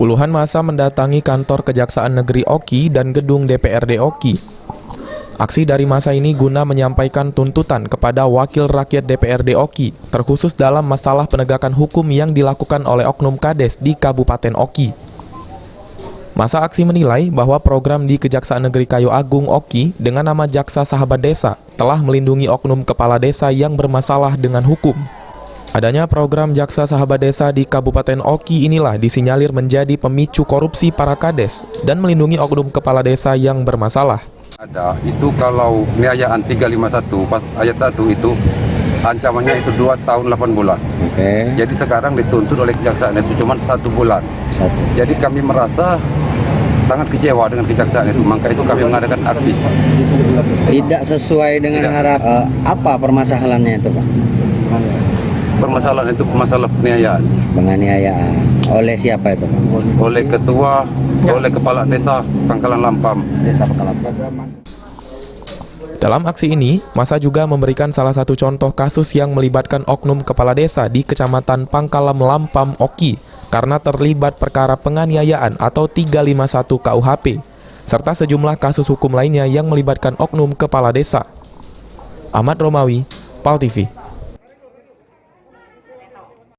Puluhan massa mendatangi kantor Kejaksaan Negeri Oki dan gedung DPRD Oki. Aksi dari massa ini guna menyampaikan tuntutan kepada Wakil Rakyat DPRD Oki, terkhusus dalam masalah penegakan hukum yang dilakukan oleh Oknum Kades di Kabupaten Oki. Massa aksi menilai bahwa program di Kejaksaan Negeri Kayu Agung Oki dengan nama Jaksa Sahabat Desa telah melindungi oknum kepala desa yang bermasalah dengan hukum. Adanya program Jaksa Sahabat Desa di Kabupaten Oki inilah disinyalir menjadi pemicu korupsi para kades dan melindungi oknum kepala desa yang bermasalah. Ada, itu kalau niayaan 351 pas ayat 1 itu ancamannya itu 2 tahun 8 bulan. Oke. Jadi sekarang dituntut oleh kejaksaan itu cuma 1 bulan. Jadi kami merasa sangat kecewa dengan kejaksaan itu, maka itu kami mengadakan aksi. Tidak sesuai dengan harapan. Apa permasalahannya itu, Pak? Permasalahan itu masalah penganiayaan. Penganiayaan. Oleh siapa itu, Pak? Oleh ketua, oleh kepala desa Pangkalan Lampam. Desa Pangkalan Lampam. Dalam aksi ini, massa juga memberikan salah satu contoh kasus yang melibatkan oknum kepala desa di Kecamatan Pangkalan Lampam Oki karena terlibat perkara penganiayaan atau 351 KUHP, serta sejumlah kasus hukum lainnya yang melibatkan oknum kepala desa. Ahmad Romawi, PAL TV.